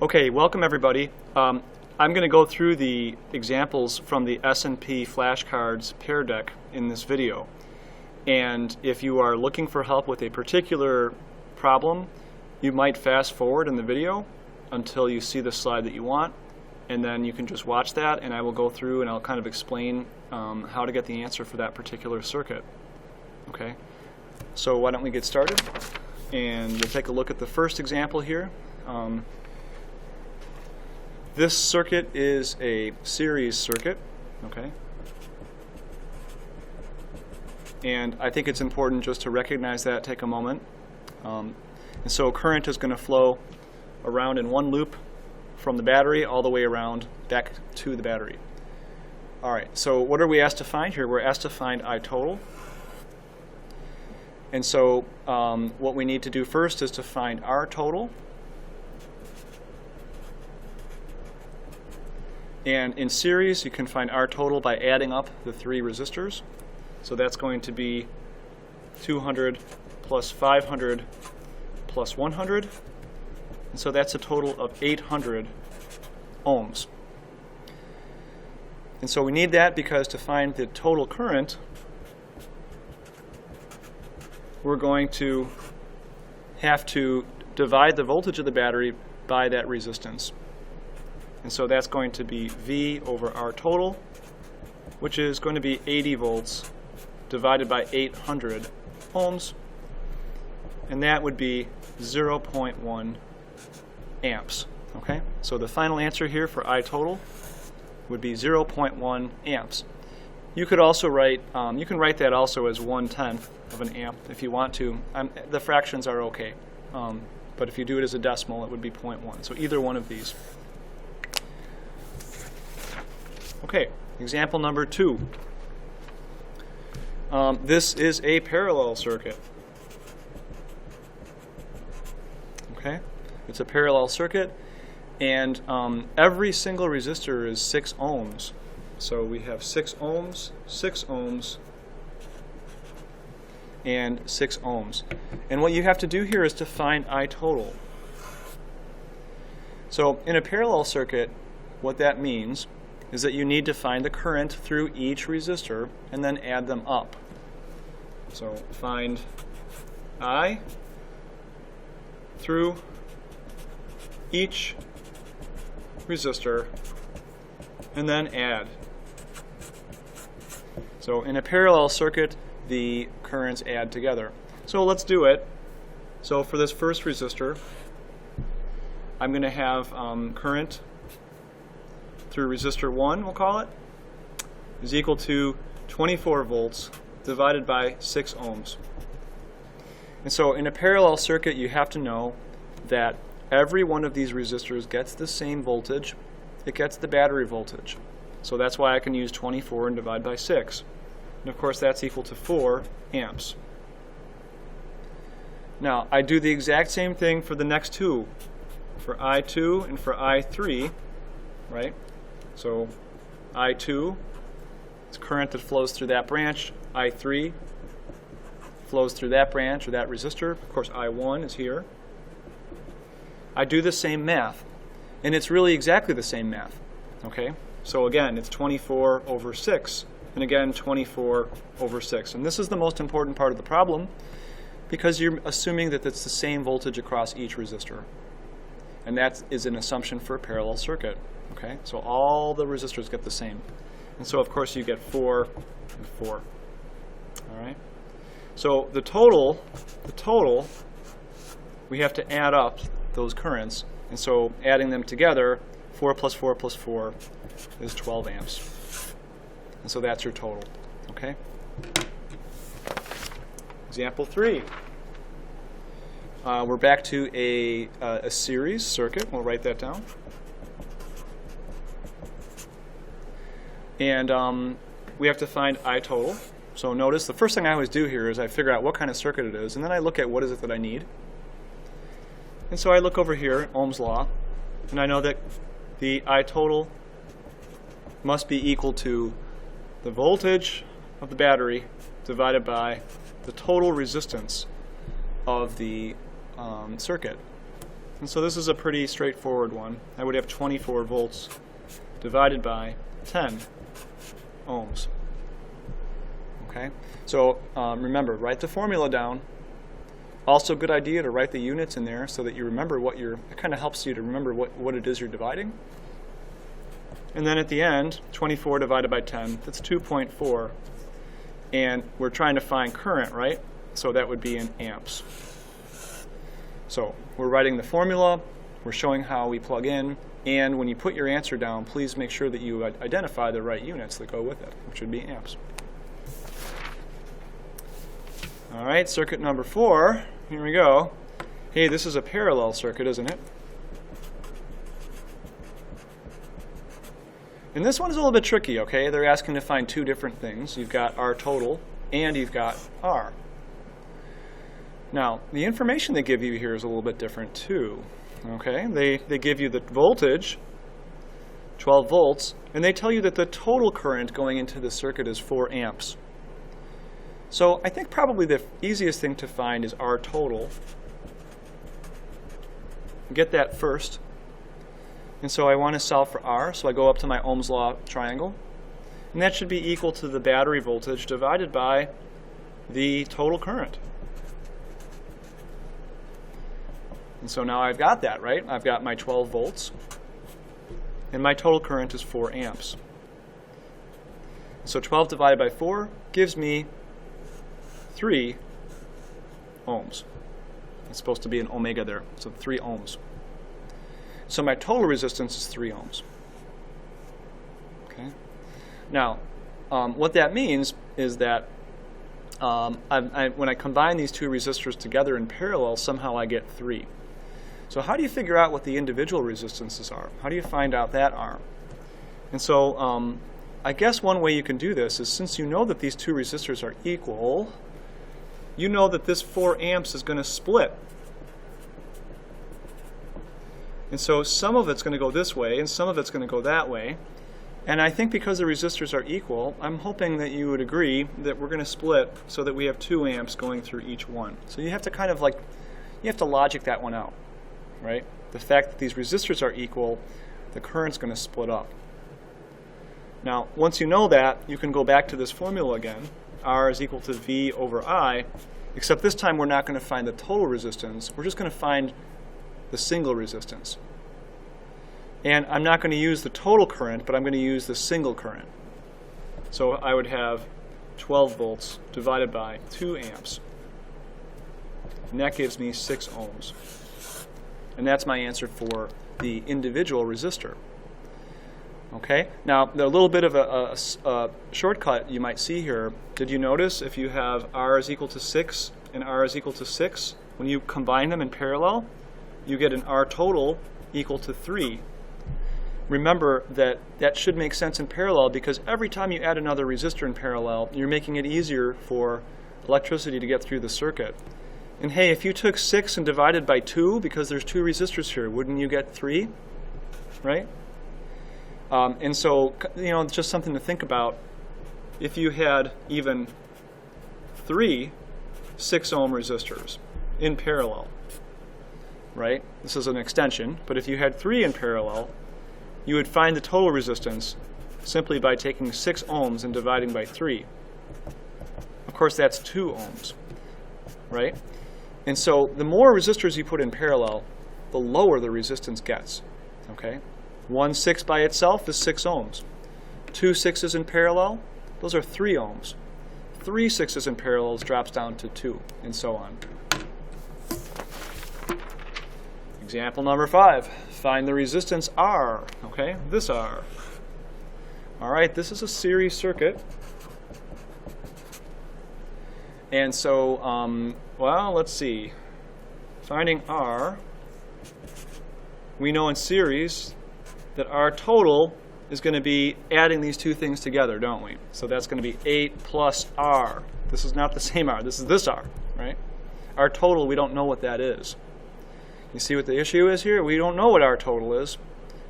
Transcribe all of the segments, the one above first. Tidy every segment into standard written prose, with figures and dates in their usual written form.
Okay, welcome everybody. I'm going to go through the examples from the S&P flashcards Peardeck in this video. And if you are looking for help with a particular problem, you might fast forward in the video until you see the slide that you want, and then you can just watch that and I will go through and I'll kind of explain how to get the answer for that particular circuit. Okay, so why don't we get started, and we'll take a look at the first example here. This circuit is a series circuit, okay? And I think it's important just to recognize that, take a moment. And so current is going to flow around in one loop from the battery all the way around back to the battery. All right, so what are we asked to find here? We're asked to find I total. And so what we need to do first is to find R total. And in series, you can find R total by adding up the three resistors. So that's going to be 200 plus 500 plus 100. And so that's a total of 800 ohms. And so we need that because to find the total current, we're going to have to divide the voltage of the battery by that resistance. And so that's going to be V over R total, which is going to be 80 volts divided by 800 ohms. And that would be 0.1 amps. Okay? So the final answer here for I total would be 0.1 amps. You could also write, you can write that also as 1/10 of an amp if you want to. The fractions are okay. But if you do it as a decimal, it would be 0.1. So either one of these. Okay, example number 2. This is a parallel circuit. Okay, it's a parallel circuit, and every single resistor is 6 ohms. So we have 6 ohms, 6 ohms, and 6 ohms. And what you have to do here is to find I total. So in a parallel circuit, what that means is that you need to find the current through each resistor and then add them up. So find I through each resistor and then add. So in a parallel circuit, the currents add together. So let's do it. So for this first resistor, I'm going to have current through resistor 1, we'll call it, is equal to 24 volts divided by 6 ohms. And so in a parallel circuit, you have to know that every one of these resistors gets the same voltage. It gets the battery voltage. So that's why I can use 24 and divide by 6. And of course, that's equal to 4 amps. Now, I do the exact same thing for the next two, for I2 and for I3, right? So I2, it's current that flows through that branch. I3 flows through that branch or that resistor. Of course, I1 is here. I do the same math, and it's really exactly the same math. Okay? So again, it's 24 over 6, and again, 24 over 6. And this is the most important part of the problem because you're assuming that it's the same voltage across each resistor. And that is an assumption for a parallel circuit. Okay, so all the resistors get the same. And so of course you get 4 and 4. All right. So the total, we have to add up those currents. And so adding them together, 4 plus 4 plus 4 is 12 amps. And so that's your total. Okay. Example 3. We're back to a series circuit. We'll write that down. And we have to find I total. So notice the first thing I always do here is I figure out what kind of circuit it is, and then I look at what is it that I need. And so I look over here, Ohm's law, and I know that the I total must be equal to the voltage of the battery divided by the total resistance of the circuit. And so this is a pretty straightforward one. I would have 24 volts divided by 10 ohms. Okay, so remember, write the formula down. Also, good idea to write the units in there so that you remember what it kind of helps you to remember what it is you're dividing. And then at the end, 24 divided by 10, that's 2.4. And we're trying to find current, right? So that would be in amps. So we're writing the formula, we're showing how we plug in, and when you put your answer down, please make sure that you identify the right units that go with it, which would be amps. All right, circuit number 4, here we go. Hey, this is a parallel circuit, isn't it? And this one is a little bit tricky, okay? They're asking to find two different things. You've got R total and you've got R. Now, the information they give you here is a little bit different too, okay? They give you the voltage, 12 volts, and they tell you that the total current going into the circuit is 4 amps. So I think probably the easiest thing to find is R total. Get that first. And so I want to solve for R, so I go up to my Ohm's law triangle. And that should be equal to the battery voltage divided by the total current. And so now I've got that, right? I've got my 12 volts. And my total current is 4 amps. So 12 divided by 4 gives me 3 ohms. It's supposed to be an omega there, so 3 ohms. So my total resistance is 3 ohms. Okay. Now, what that means is that when I combine these two resistors together in parallel, somehow I get 3. So how do you figure out what the individual resistances are? How do you find out that R? And so I guess one way you can do this is, since you know that these two resistors are equal, you know that this 4 amps is going to split. And so some of it's going to go this way and some of it's going to go that way. And I think because the resistors are equal, I'm hoping that you would agree that we're going to split so that we have 2 amps going through each one. So you have to kind of you have to logic that one out, right? The fact that these resistors are equal, the current's going to split up. Now, once you know that, you can go back to this formula again. R is equal to V over I, except this time we're not going to find the total resistance. We're just going to find the single resistance. And I'm not going to use the total current, but I'm going to use the single current. So I would have 12 volts divided by 2 amps. And that gives me 6 ohms. And that's my answer for the individual resistor. Okay, now a little bit of a shortcut you might see here. Did you notice if you have R is equal to 6 and R is equal to 6, when you combine them in parallel, you get an R total equal to 3. Remember that that should make sense in parallel, because every time you add another resistor in parallel, you're making it easier for electricity to get through the circuit. And hey, if you took 6 and divided by 2, because there's 2 resistors here, wouldn't you get 3? Right? And so, it's just something to think about. If you had even 3 6-ohm resistors in parallel, right? This is an extension, but if you had 3 in parallel, you would find the total resistance simply by taking 6 ohms and dividing by 3. Of course, that's 2 ohms, right? And so the more resistors you put in parallel, the lower the resistance gets, okay? 1 6 by itself is 6 ohms. 2 6s in parallel, those are 3 ohms. 3 6s in parallel drops down to 2, and so on. Example number 5. Find the resistance R. Okay, this R. All right, this is a series circuit. And so, well, let's see. Finding R, we know in series that R total is going to be adding these two things together, don't we? So that's going to be 8 plus R. This is not the same R. This is this R, right? R total, we don't know what that is. You see what the issue is here? We don't know what R total is.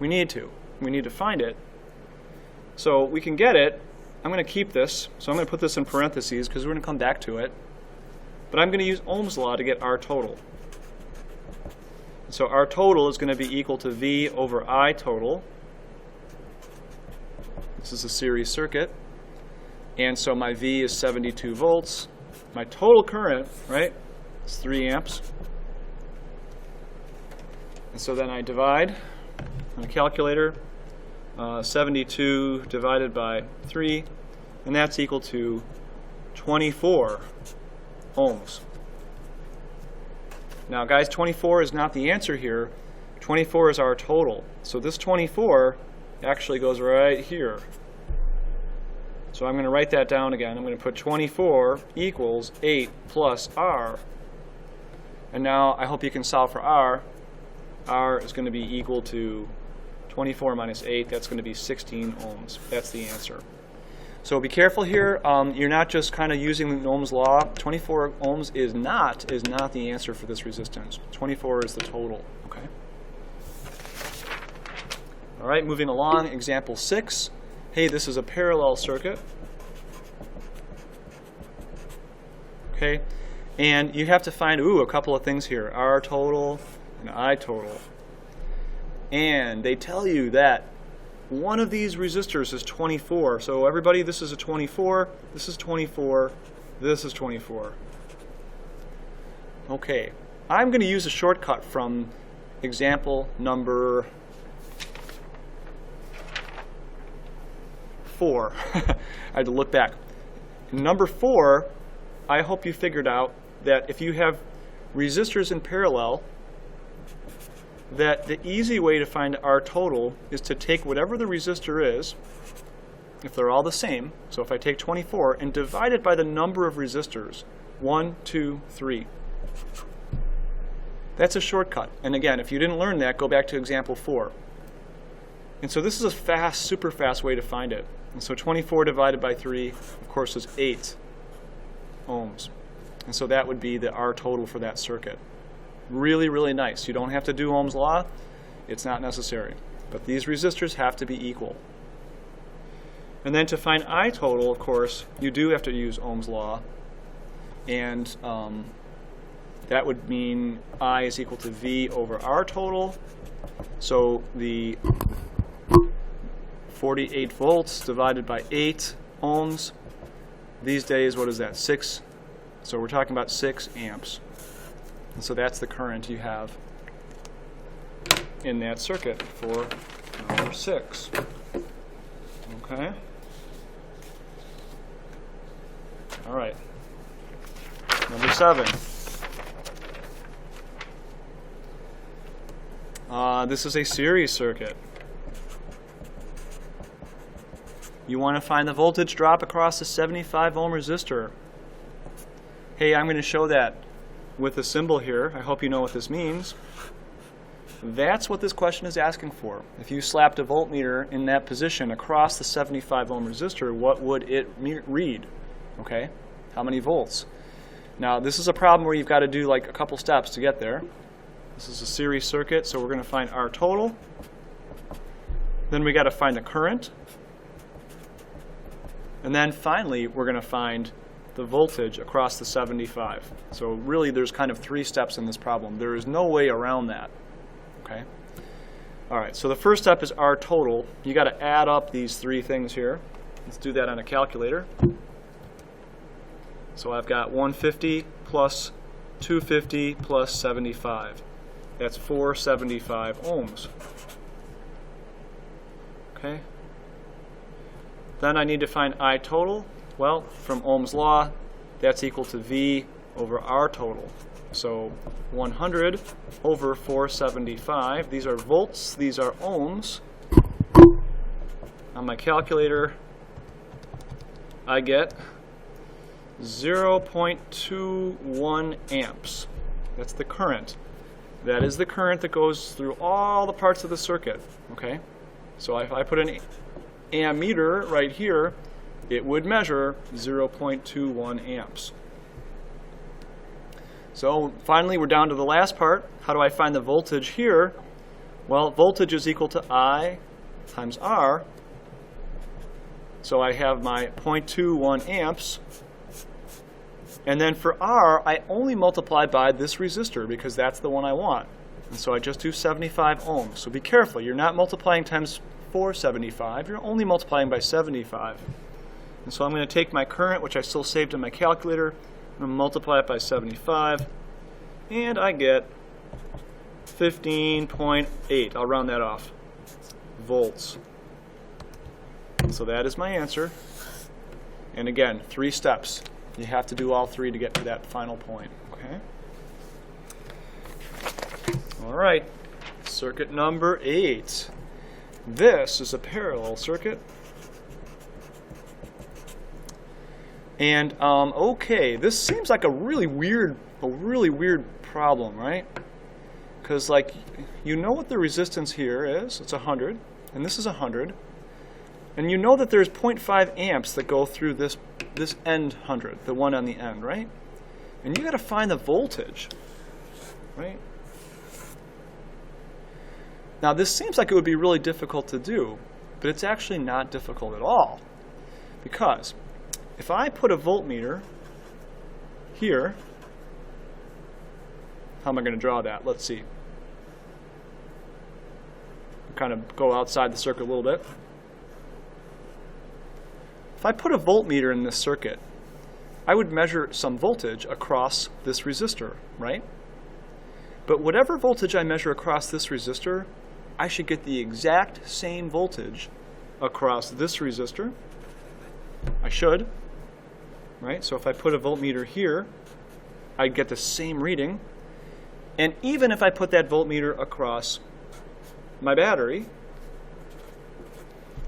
We need to. We need to find it. So we can get it. I'm going to keep this. So I'm going to put this in parentheses because we're going to come back to it. But I'm going to use Ohm's law to get R total. So our total is going to be equal to V over I total. This is a series circuit. And so my V is 72 volts. My total current, right, is 3 amps. And so then I divide on a calculator, 72 divided by 3, and that's equal to 24 ohms. Now guys, 24 is not the answer here. 24 is our total. So this 24 actually goes right here. So I'm going to write that down again. I'm going to put 24 equals 8 plus R. And now I hope you can solve for R. R is going to be equal to 24 minus 8. That's going to be 16 ohms. That's the answer. So be careful here. You're not just kind of using Ohm's law. 24 ohms is not the answer for this resistance. 24 is the total. Okay. All right, moving along. Example 6. Hey, this is a parallel circuit. Okay, and you have to find a couple of things here: R total and I total. And they tell you that one of these resistors is 24. So everybody, this is a 24, this is 24, this is 24. Okay, I'm going to use a shortcut from example number 4. I had to look back. Number 4, I hope you figured out that if you have resistors in parallel, that the easy way to find R total is to take whatever the resistor is, if they're all the same, so if I take 24 and divide it by the number of resistors, 1, 2, 3. That's a shortcut. And again, if you didn't learn that, go back to example 4. And so this is a fast, super fast way to find it. And so 24 divided by 3, of course, is 8 ohms. And so that would be the R total for that circuit. Really, really nice. You don't have to do Ohm's law. It's not necessary. But these resistors have to be equal. And then to find I total, of course, you do have to use Ohm's law. And that would mean I is equal to V over R total. So the 48 volts divided by 8 ohms. These days, what is that? 6. So we're talking about 6 amps. And so that's the current you have in that circuit for number 6. Okay? All right. Number 7. This is a series circuit. You want to find the voltage drop across the 75 ohm resistor. Hey, I'm going to show that with a symbol here. I hope you know what this means. That's what this question is asking for. If you slapped a voltmeter in that position across the 75 ohm resistor, what would it read? Okay, how many volts? Now this is a problem where you've got to do like a couple steps to get there. This is a series circuit, so we're going to find R total. Then we got to find the current. And then finally we're going to find the voltage across the 75. So really there's kind of 3 steps in this problem. There is no way around that. Okay? All right, so the first step is R total. You got to add up these 3 things here. Let's do that on a calculator. So I've got 150 plus 250 plus 75. That's 475 ohms. Okay? Then I need to find I total. Well, from Ohm's law, that's equal to V over R total. So 100 over 475. These are volts, these are ohms. On my calculator, I get 0.21 amps. That's the current. That is the current that goes through all the parts of the circuit. Okay? So if I put an ammeter right here, it would measure 0.21 amps. So finally, we're down to the last part. How do I find the voltage here? Well, voltage is equal to I times R. So I have my 0.21 amps. And then for R, I only multiply by this resistor because that's the one I want. And so I just do 75 ohms. So be careful. You're not multiplying times 475. You're only multiplying by 75. And so I'm going to take my current, which I still saved in my calculator, and multiply it by 75. And I get 15.8. I'll round that off. Volts. So that is my answer. And again, 3 steps. You have to do all 3 to get to that final point. Okay? All right, circuit number 8. This is a parallel circuit. And okay, this seems like a really weird problem, right? Because like, you know what the resistance here is? It's 100, and this is 100. And you know that there's 0.5 amps that go through this end 100, the one on the end, right? And you got to find the voltage, right? Now this seems like it would be really difficult to do, but it's actually not difficult at all. Because if I put a voltmeter here, how am I going to draw that? Let's see. Kind of go outside the circuit a little bit. If I put a voltmeter in this circuit, I would measure some voltage across this resistor, right? But whatever voltage I measure across this resistor, I should get the exact same voltage across this resistor. I should, right? So if I put a voltmeter here, I'd get the same reading. And even if I put that voltmeter across my battery,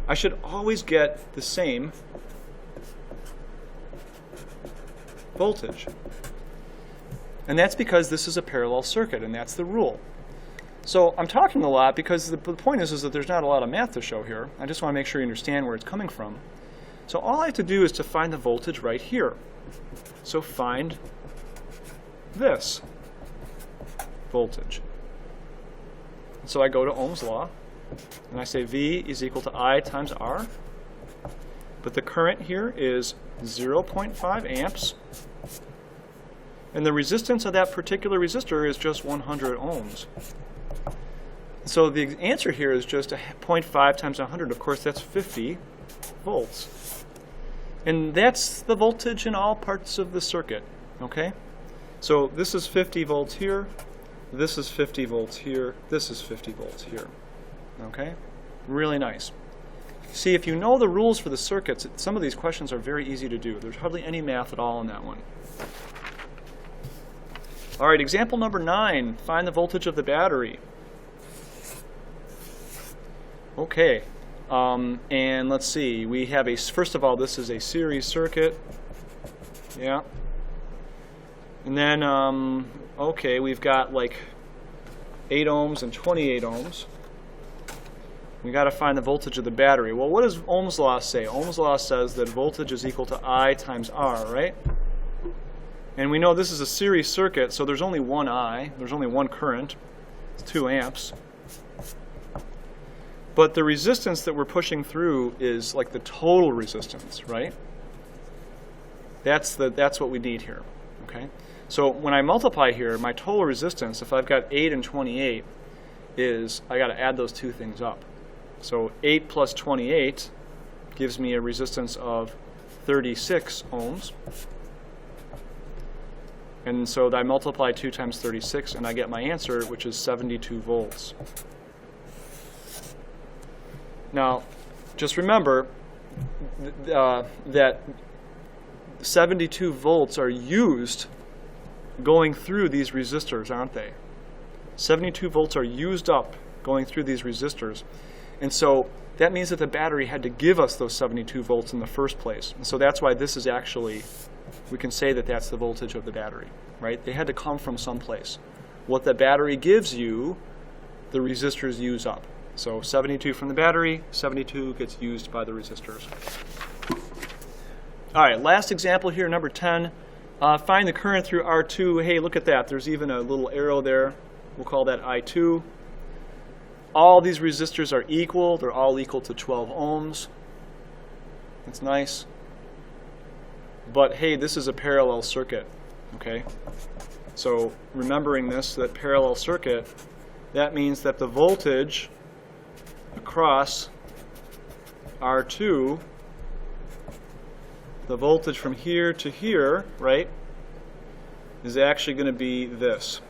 I should always get the same voltage. And that's because this is a parallel circuit, and that's the rule. So I'm talking a lot because the point is that there's not a lot of math to show here. I just want to make sure you understand where it's coming from. So all I have to do is to find the voltage right here. So find this voltage. So I go to Ohm's law, and I say V is equal to I times R. But the current here is 0.5 amps. And the resistance of that particular resistor is just 100 ohms. So the answer here is just 0.5 times 100. Of course, that's 50 volts. And that's the voltage in all parts of the circuit. Okay? So this is 50 volts here. This is 50 volts here. This is 50 volts here. Okay? Really nice. See, if you know the rules for the circuits, some of these questions are very easy to do. There's hardly any math at all in that one. All right, example number 9. Find the voltage of the battery. Okay, and let's see. We have first of all, this is a series circuit. Yeah. And then, okay, we've got like 8 ohms and 28 ohms. We got to find the voltage of the battery. Well, what does Ohm's law say? Ohm's law says that voltage is equal to I times R, right? And we know this is a series circuit, so there's only one I. There's only one current. It's 2 amps. But the resistance that we're pushing through is like the total resistance, right? That's what we need here, okay? So when I multiply here, my total resistance, if I've got 8 and 28, is I got to add those two things up. So 8 plus 28 gives me a resistance of 36 ohms. And so I multiply 2 times 36, and I get my answer, which is 72 volts. Now, just remember that 72 volts are used going through these resistors, aren't they? 72 volts are used up going through these resistors. And so that means that the battery had to give us those 72 volts in the first place. And so that's why this is actually, we can say that that's the voltage of the battery, right? They had to come from someplace. What the battery gives you, the resistors use up. So 72 from the battery, 72 gets used by the resistors. All right, last example here, number 10. Find the current through R2. Hey, look at that. There's even a little arrow there. We'll call that I2. All these resistors are equal. They're all equal to 12 ohms. That's nice. But hey, this is a parallel circuit, okay? So remembering this, that parallel circuit, that means that the voltage across R2, the voltage from here to here, right, is actually going to be this.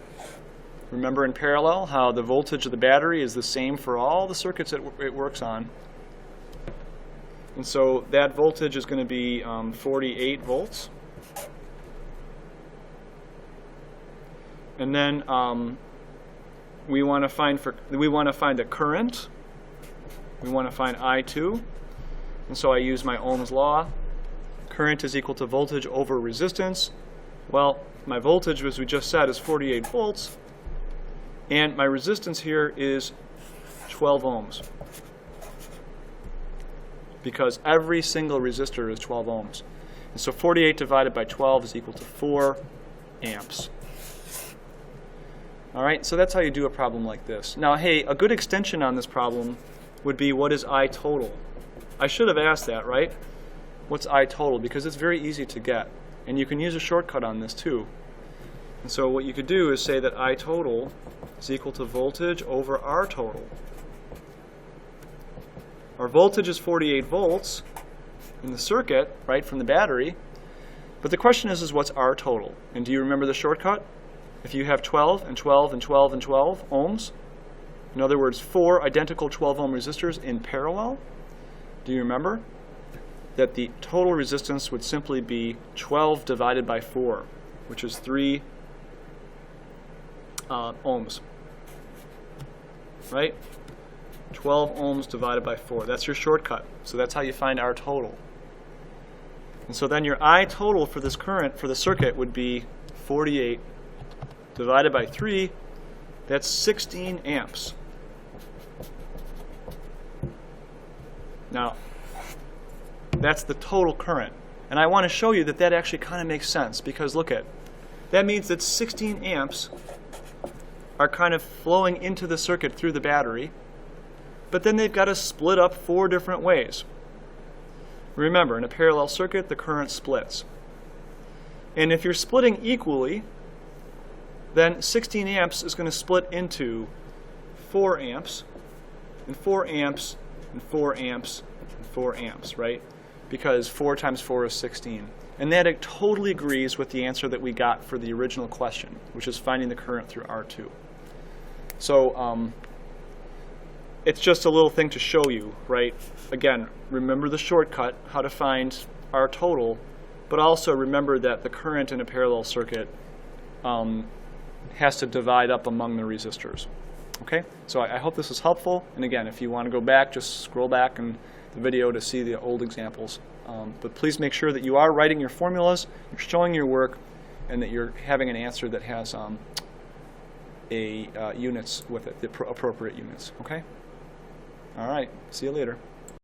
Remember in parallel how the voltage of the battery is the same for all the circuits it works on. And so that voltage is going to be 48 volts. And then we want to find a current. We want to find I2. And so I use my Ohm's law. Current is equal to voltage over resistance. Well, my voltage, as we just said, is 48 volts. And my resistance here is 12 ohms. Because every single resistor is 12 ohms. And so 48 divided by 12 is equal to 4 amps. All right, so that's how you do a problem like this. Now, hey, a good extension on this problem would be, what is I total? I should have asked that, right? What's I total? Because it's very easy to get. And you can use a shortcut on this too. And so what you could do is say that I total is equal to voltage over R total. Our voltage is 48 volts in the circuit, right, from the battery. But the question is what's R total? And do you remember the shortcut? If you have 12 and 12 and 12 and 12 ohms, in other words, 4 identical 12 ohm resistors in parallel, do you remember that the total resistance would simply be 12 divided by 4, which is 3 ohms, right? 12 ohms divided by 4. That's your shortcut. So that's how you find R total. And so then your I total for this current, for the circuit, would be 48 divided by 3. That's 16 amps. Now, that's the total current. And I want to show you that that actually kind of makes sense, because look at, that means that 16 amps are kind of flowing into the circuit through the battery, but then they've got to split up 4 different ways. Remember, in a parallel circuit, the current splits. And if you're splitting equally, then 16 amps is going to split into 4 amps, and 4 amps, and 4 amps, and 4 amps, right? Because 4 times 4 is 16. And that it totally agrees with the answer that we got for the original question, which is finding the current through R2. So it's just a little thing to show you, right? Again, remember the shortcut, how to find R total, but also remember that the current in a parallel circuit has to divide up among the resistors. Okay? So I hope this is helpful. And again, if you want to go back, just scroll back in the video to see the old examples. But please make sure that you are writing your formulas, you're showing your work, and that you're having an answer that has units with it, the appropriate units. Okay? All right. See you later.